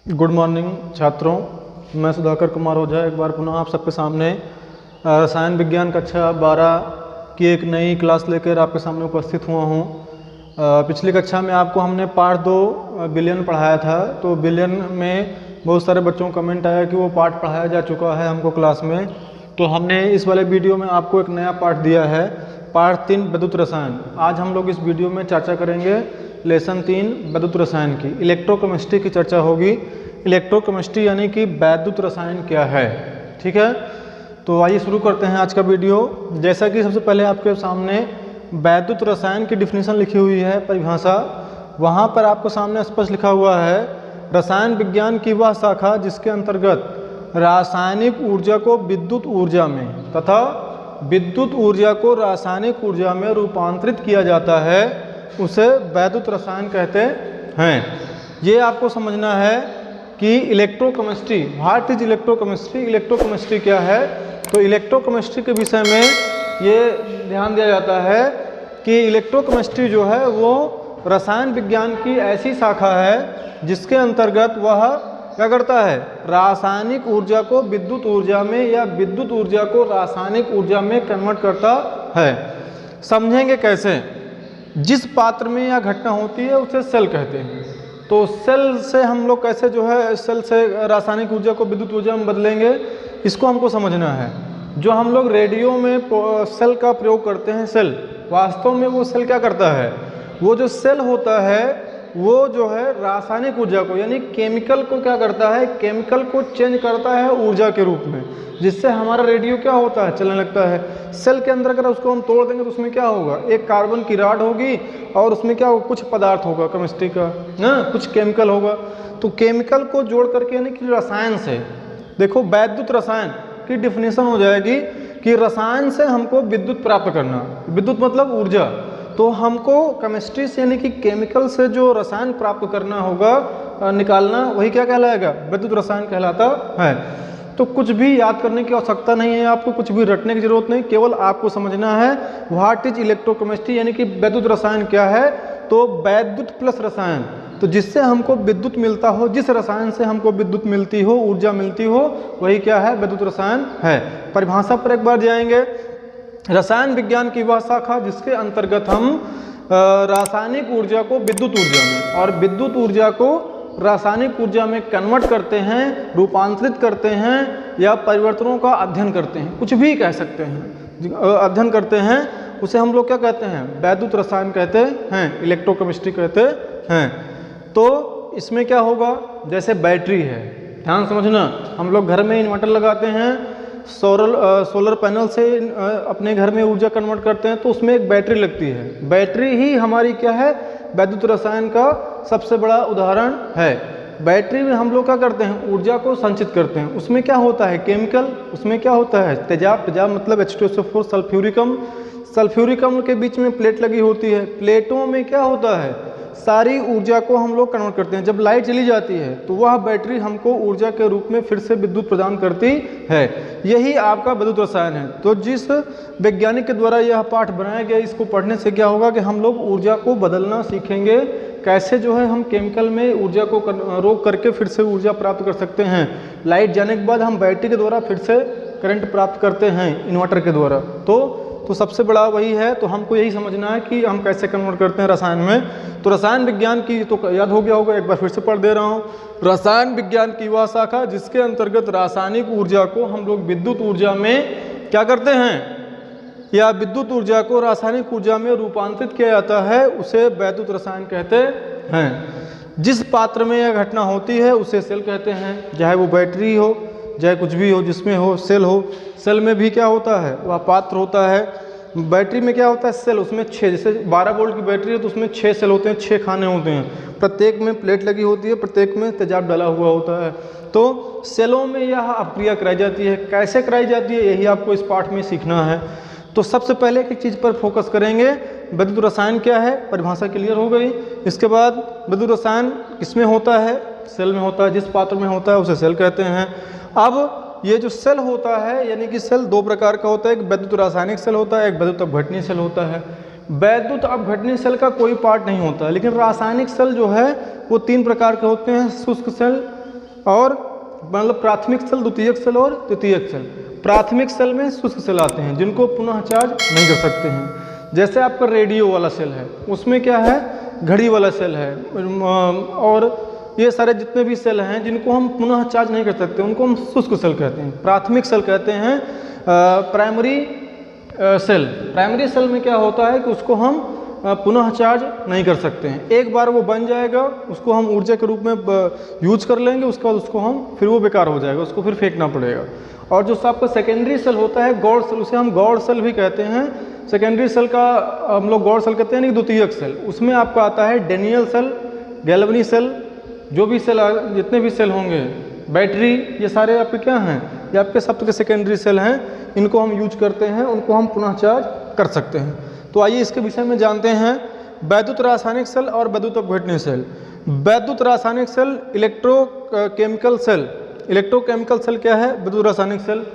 Good morning छात्रों, मैं सुधाकर कुमार ओझा एक बार पुनः आप सबके सामने रसायन विज्ञान कक्षा 12 की एक नई क्लास लेकर आपके सामने उपस्थित हुआ हूँ। पिछली कक्षा में आपको हमने पार्ट 2 बिलियन पढ़ाया था। तो बिलियन में बहुत सारे बच्चों को कमेंट आया कि वो पार्ट पढ़ाया जा चुका है हमको क्लास में। तो हमने इस वाले वीडियो में आपको एक नया पार्ट दिया है, पार्ट 3 विद्युत रसायन। आज हम लोग इस वीडियो में चर्चा करेंगे लेसन 3 विद्युत रसायन की। इलेक्ट्रोकेमिस्ट्री की चर्चा होगी। इलेक्ट्रोकेमिस्ट्री यानी कि वैद्युत रसायन क्या है, ठीक है। तो आइए शुरू करते हैं आज का वीडियो। जैसा कि सबसे पहले आपके सामने वैद्युत रसायन की डिफिनीशन लिखी हुई है, परिभाषा। वहाँ पर आपको सामने स्पष्ट लिखा हुआ है, रसायन विज्ञान की वह शाखा जिसके अंतर्गत रासायनिक ऊर्जा को विद्युत ऊर्जा में तथा विद्युत ऊर्जा को रासायनिक ऊर्जा में रूपांतरित किया जाता है, उसे वैद्युत रसायन कहते हैं। ये आपको समझना है कि electrochemistry, what is electrochemistry, electrochemistry क्या है। तो इलेक्ट्रोकेमिस्ट्री के विषय में ये ध्यान दिया जाता है कि इलेक्ट्रोकेमिस्ट्री जो है वो रसायन विज्ञान की ऐसी शाखा है जिसके अंतर्गत वह क्या करता है, रासायनिक ऊर्जा को विद्युत ऊर्जा में या विद्युत ऊर्जा को रासायनिक ऊर्जा में कन्वर्ट करता है। समझेंगे कैसे। जिस पात्र में यह घटना होती है उसे सेल कहते हैं। तो सेल से हम लोग कैसे जो है सेल से रासायनिक ऊर्जा को विद्युत ऊर्जा में बदलेंगे, इसको हमको समझना है। जो हम लोग रेडियो में सेल का प्रयोग करते हैं, सेल वास्तव में वो सेल क्या करता है, वो जो सेल होता है वो जो है रासायनिक ऊर्जा को यानी केमिकल को क्या करता है, केमिकल को चेंज करता है ऊर्जा के रूप में, जिससे हमारा रेडियो क्या होता है, चलने लगता है। सेल के अंदर अगर उसको हम तोड़ देंगे तो उसमें क्या होगा, एक कार्बन की रॉड होगी और उसमें क्या होगा, कुछ पदार्थ होगा केमिस्ट्री का ना, कुछ केमिकल होगा। तो केमिकल को जोड़ करके यानी कि रसायन से, देखो वैद्युत रसायन की डिफिनीशन हो जाएगी कि रसायन से हमको विद्युत प्राप्त करना, विद्युत मतलब ऊर्जा। तो हमको केमिस्ट्री से यानी कि केमिकल से जो रसायन प्राप्त करना होगा, निकालना, वही क्या कहलाएगा, विद्युत रसायन कहलाता है। तो कुछ भी याद करने की आवश्यकता नहीं है, आपको कुछ भी रटने की जरूरत नहीं, केवल आपको समझना है व्हाट इज इलेक्ट्रोकेमिस्ट्री यानी कि वैद्युत रसायन क्या है। तो वैद्युत प्लस रसायन, तो जिससे हमको विद्युत मिलता हो, जिस रसायन से हमको विद्युत मिलती हो, ऊर्जा मिलती हो, वही क्या है, वैद्युत रसायन है। परिभाषा पर एक बार जाएंगे। रसायन विज्ञान की वह शाखा जिसके अंतर्गत हम रासायनिक ऊर्जा को विद्युत ऊर्जा में और विद्युत ऊर्जा को रासायनिक ऊर्जा में कन्वर्ट करते हैं, रूपांतरित करते हैं या परिवर्तनों का अध्ययन करते हैं, कुछ भी कह सकते हैं, अध्ययन करते हैं, उसे हम लोग क्या कहते हैं, वैद्युत रसायन कहते हैं, इलेक्ट्रोकेमिस्ट्री कहते हैं। तो इसमें क्या होगा, जैसे बैटरी है, ध्यान समझना, हम लोग घर में इन्वर्टर लगाते हैं, सोलर पैनल से अपने घर में ऊर्जा कन्वर्ट करते हैं, तो उसमें एक बैटरी लगती है। बैटरी ही हमारी क्या है, वैद्युत रसायन का सबसे बड़ा उदाहरण है। बैटरी में हम लोग क्या करते हैं, ऊर्जा को संचित करते हैं। उसमें क्या होता है, केमिकल, उसमें क्या होता है, तेजाब, तेजाब मतलब H2SO4, सल्फ्यूरिकम, सल्फ्यूरिकम के बीच में प्लेट लगी होती है। प्लेटों में क्या होता है, सारी ऊर्जा को हम लोग कन्वर्ट करते हैं। जब लाइट चली जाती है तो वह बैटरी हमको ऊर्जा के रूप में फिर से विद्युत प्रदान करती है। यही आपका विद्युत रसायन है। तो जिस वैज्ञानिक के द्वारा यह पाठ बनाया गया, इसको पढ़ने से क्या होगा कि हम लोग ऊर्जा को बदलना सीखेंगे, कैसे जो है हम केमिकल में ऊर्जा को रोक करके फिर से ऊर्जा प्राप्त कर सकते हैं। लाइट जाने के बाद हम बैटरी के द्वारा फिर से करंट प्राप्त करते हैं इन्वर्टर के द्वारा। तो सबसे बड़ा वही है। तो हमको यही समझना है कि हम कैसे कन्वर्ट करते हैं रसायन में। तो रसायन विज्ञान की तो याद हो गया होगा, एक बार फिर से पढ़ दे रहा हूँ। रसायन विज्ञान की वह शाखा जिसके अंतर्गत रासायनिक ऊर्जा को हम लोग विद्युत ऊर्जा में क्या करते हैं, या विद्युत ऊर्जा को रासायनिक ऊर्जा में रूपांतरित किया जाता है, उसे वैद्युत रसायन कहते हैं। जिस पात्र में यह घटना होती है उसे सेल कहते हैं, चाहे वो बैटरी हो, चाहे कुछ भी हो, जिसमें हो सेल हो। सेल में भी क्या होता है, वह पात्र होता है। बैटरी में क्या होता है, सेल, उसमें 6, जैसे 12 वोल्ट की बैटरी है तो उसमें 6 सेल होते हैं, 6 खाने होते हैं, प्रत्येक में प्लेट लगी होती है, प्रत्येक में तेजाब डाला हुआ होता है। तो सेलों में यह अपक्रिया कराई जाती है। कैसे कराई जाती है, यही आपको इस पाठ में सीखना है। तो सबसे पहले एक चीज़ पर फोकस करेंगे, विद्युत रसायन क्या है, परिभाषा क्लियर हो गई। इसके बाद विद्युत रसायन किसमें होता है, सेल में होता है। जिस पात्र में होता है उसे सेल कहते हैं। अब ये जो सेल होता है, यानी कि सेल 2 प्रकार का होता है, एक वैद्युत रासायनिक सेल होता है, एक वैद्युत अपघटनीय सेल होता है। वैद्युत अपघटनीय सेल का कोई पार्ट नहीं होता, लेकिन रासायनिक सेल जो है वो 3 प्रकार के होते हैं, शुष्क सेल, और मतलब प्राथमिक सेल, द्वितीयक सेल और तृतीयक सेल। प्राथमिक सेल में शुष्क सेल आते हैं जिनको पुनः चार्ज नहीं कर सकते हैं। जैसे आपका रेडियो वाला सेल है, उसमें क्या है, घड़ी वाला सेल है, और ये सारे जितने भी सेल हैं जिनको हम पुनः चार्ज नहीं कर सकते उनको हम शुष्क सेल कहते हैं। प्राथमिक सेल कहते हैं प्राइमरी सेल। प्राइमरी सेल में क्या होता है कि उसको हम पुनः चार्ज नहीं कर सकते हैं। एक बार वो बन जाएगा, उसको हम ऊर्जा के रूप में यूज कर लेंगे, उसके बाद उसको हम फिर वो बेकार हो जाएगा, उसको फिर फेंकना पड़ेगा। और जो आपका सेकेंडरी सेल होता है, गौड़ सेल, उसे हम गौड़ सेल भी कहते हैं। सेकेंडरी सेल का हम लोग गौड़ सेल कहते हैं, नहीं द्वितीयक सेल। उसमें आपका आता है डेनियल सेल, गैल्वनी सेल, जो भी सेल, जितने भी सेल होंगे, बैटरी, ये सारे आपके क्या हैं, ये आपके सब के सेकेंडरी सेल हैं। इनको हम यूज करते हैं, उनको हम पुनः चार्ज कर सकते हैं। तो आइए इसके विषय में जानते हैं। वैद्युत रासायनिक सेल और वैद्युत अपघटनीय सेल। वैद्युत रासायनिक cell, electrochemical cell. Electrochemical cell क्या है? विद्युत रासायनिक सेल।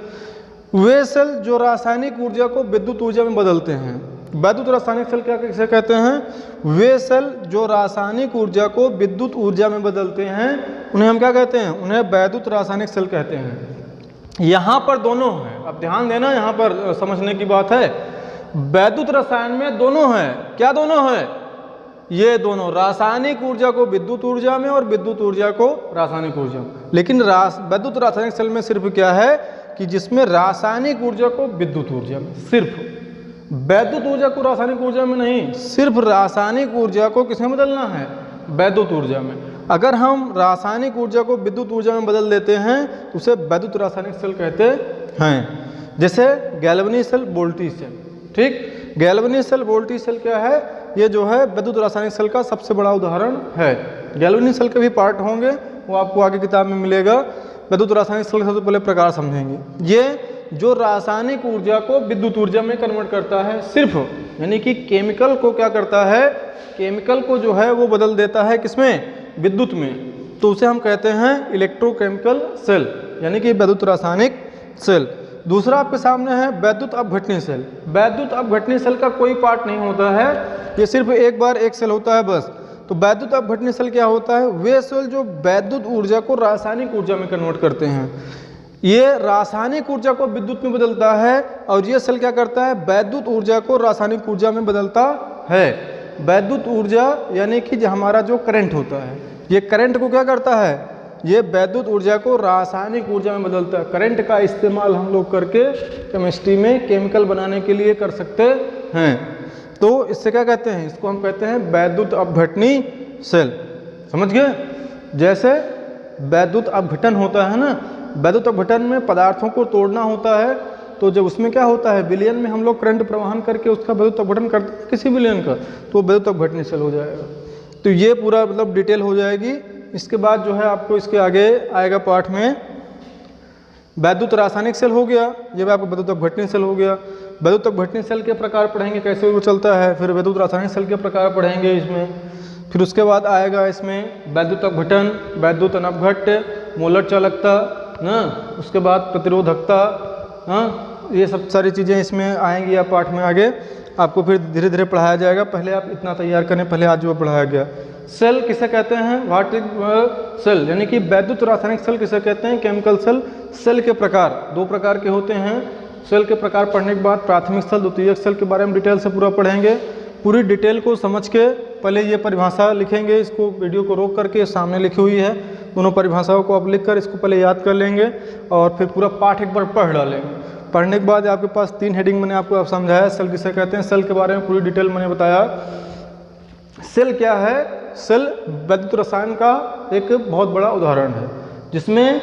वे सेल जो रासायनिक ऊर्जा को विद्युत ऊर्जा में बदलते हैं। वैद्युत रासायनिक सेल क्या किसे कहते हैं? वे सेल जो रासायनिक ऊर्जा को विद्युत ऊर्जा में बदलते हैं, उन्हें हम क्या कहते हैं? उन्हें वैद्युत रासायनिक सेल कहते हैं। यहाँ पर दोनों हैं, अब ध्यान देना, यहाँ पर समझने की बात है। वैद्युत रसायन में दोनों है। क्या दोनों है? ये दोनों, रासायनिक ऊर्जा को विद्युत ऊर्जा में और विद्युत ऊर्जा को रासायनिक ऊर्जा में। लेकिन वैद्युत रासायनिक सेल में सिर्फ क्या है कि जिसमें रासायनिक ऊर्जा को विद्युत ऊर्जा में, सिर्फ वैद्युत ऊर्जा को रासायनिक ऊर्जा में नहीं, सिर्फ रासायनिक ऊर्जा को किसमें बदलना है? वैद्युत ऊर्जा में। अगर हम रासायनिक ऊर्जा को विद्युत ऊर्जा में बदल देते हैं तो उसे वैद्युत रासायनिक सेल कहते हैं। जैसे गैल्वनी सेल, वोल्टी सेल। ठीक, गैल्वनी सेल, वोल्टी सेल क्या है? ये जो है वैद्युत रासायनिक सेल का सबसे बड़ा उदाहरण है। गैल्वनी सेल के भी पार्ट होंगे, वो आपको आगे किताब में मिलेगा। वैद्युत रासायनिक सेल का सबसे पहले प्रकार समझेंगे। ये जो रासायनिक ऊर्जा को विद्युत ऊर्जा में कन्वर्ट करता है, सिर्फ, यानी कि केमिकल को क्या करता है? केमिकल को जो है वो बदल देता है किसमें? विद्युत में। तो उसे हम कहते हैं इलेक्ट्रोकेमिकल सेल, यानी कि वैद्युत रासायनिक सेल। दूसरा आपके सामने है वैद्युत अपघटनीय सेल। वैद्युत अपघटनीय सेल का कोई पार्ट नहीं होता है, ये सिर्फ एक बार एक सेल होता है बस। तो वैद्युत अपघटनीय सेल क्या होता है? वे सेल जो वैद्युत ऊर्जा को रासायनिक ऊर्जा में कन्वर्ट करते हैं। ये रासायनिक ऊर्जा को विद्युत में बदलता है, और ये सेल क्या करता है? वैद्युत ऊर्जा को रासायनिक ऊर्जा में बदलता है। वैद्युत ऊर्जा यानी कि जो हमारा जो करंट होता है, ये करंट को क्या करता है? ये वैद्युत ऊर्जा को रासायनिक ऊर्जा में बदलता है। करंट का इस्तेमाल हम लोग करके केमिस्ट्री में केमिकल बनाने के लिए कर सकते हैं। तो इससे क्या कहते हैं? इसको हम कहते हैं वैद्युत अपघटनीय सेल। समझ गए? जैसे वैद्युत अपघटन होता है ना, वैद्युत अपघटन में पदार्थों को तोड़ना होता है, तो जब उसमें क्या होता है, विलयन में हम लोग करंट प्रवाहन करके उसका वैद्युत अपघटन करते हैं किसी विलयन का, तो वैद्युत अपघटनीय सेल हो जाएगा। तो ये पूरा मतलब डिटेल हो जाएगी। इसके बाद जो है आपको इसके आगे आएगा पार्ट में वैद्युत रासायनिक सेल हो गया, ये भी आपको वैद्युत अपघटनीय सेल हो गया। वैद्युत अपघटनीय सेल के प्रकार पढ़ेंगे, कैसे वो चलता है। फिर वैद्युत रासायनिक सेल के प्रकार पढ़ेंगे इसमें। फिर उसके बाद आएगा इसमें वैद्युत अपघटन, वैद्युत अनपघट्य, मोलर चालकता ना, उसके बाद प्रतिरोधकता, हाँ, ये सब सारी चीज़ें इसमें आएंगी। या पाठ में आगे आपको फिर धीरे धीरे पढ़ाया जाएगा। पहले आप इतना तैयार करें, पहले आज जो पढ़ाया गया। सेल किसे कहते हैं? व्हाट इज सेल, यानी कि वैद्युत रासायनिक सेल किसे कहते हैं? Chemical cell. सेल के प्रकार दो प्रकार के होते हैं। सेल के प्रकार पढ़ने के बाद प्राथमिक सेल, द्वितीयक सेल के बारे में डिटेल से पूरा पढ़ेंगे। पूरी डिटेल को समझ के पहले ये परिभाषा लिखेंगे, इसको वीडियो को रोक करके सामने लिखी हुई है, दोनों परिभाषाओं को आप लिख कर इसको पहले याद कर लेंगे और फिर पूरा पाठ एक बार पढ़ डालेंगे। पढ़ने के बाद आपके पास 3 हेडिंग मैंने आपको समझाया। सेल किसे कहते हैं, सेल के बारे में पूरी डिटेल मैंने बताया। सेल क्या है? सेल वैद्युत रसायन का एक बहुत बड़ा उदाहरण है, जिसमें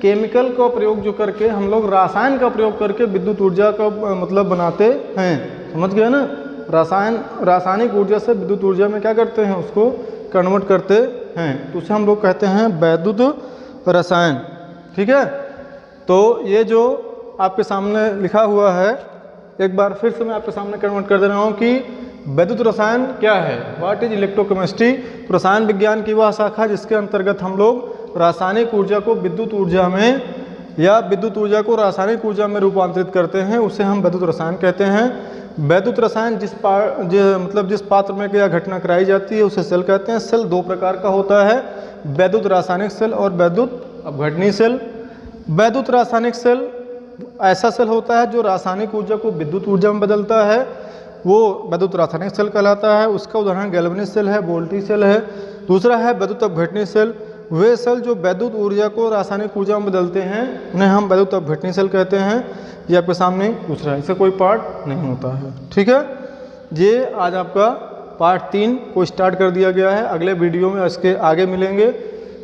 केमिकल का प्रयोग जो करके हम लोग रासायन का प्रयोग करके विद्युत ऊर्जा का मतलब बनाते हैं। समझ गए ना? रासायनिक ऊर्जा से विद्युत ऊर्जा में क्या करते हैं? उसको कन्वर्ट करते हैं। तो उसे हम लोग कहते हैं वैद्युत रसायन। ठीक है, तो ये जो आपके सामने लिखा हुआ है, एक बार फिर से मैं आपके सामने कन्वर्ट कर दे रहा हूँ कि वैद्युत रसायन क्या है, व्हाट इज इलेक्ट्रोकेमिस्ट्री। तो रसायन विज्ञान की वह शाखा जिसके अंतर्गत हम लोग रासायनिक ऊर्जा को विद्युत ऊर्जा में या विद्युत ऊर्जा को रासायनिक ऊर्जा में रूपांतरित करते हैं, उसे हम वैद्युत रसायन कहते हैं। वैद्युत रसायन जिस पात्र में क्या घटना कराई जाती है उसे सेल कहते हैं। सेल 2 प्रकार का होता है, वैद्युत रासायनिक सेल और वैद्युत अपघटनीय सेल। वैद्युत रासायनिक सेल ऐसा सेल होता है जो रासायनिक ऊर्जा को विद्युत ऊर्जा में बदलता है, वो वैद्युत रासायनिक सेल कहलाता है। उसका उदाहरण गैल्वेनिक सेल है, वोल्टेज सेल है। दूसरा है वैद्युत अपघटनीय सेल, वे सेल जो वैद्युत ऊर्जा को रासायनिक ऊर्जा में बदलते हैं उन्हें हम वैद्युत अपघटनीय सेल कहते हैं। ये आपके सामने दूसरा है, इससे कोई पार्ट नहीं होता है। ठीक है, ये आज आपका पार्ट 3 को स्टार्ट कर दिया गया है। अगले वीडियो में इसके आगे मिलेंगे।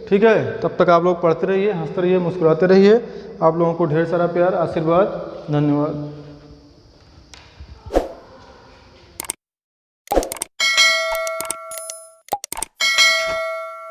ठीक है, तब तक आप लोग पढ़ते रहिए, हंसते रहिए, मुस्कुराते रहिए। आप लोगों को ढेर सारा प्यार, आशीर्वाद, धन्यवाद।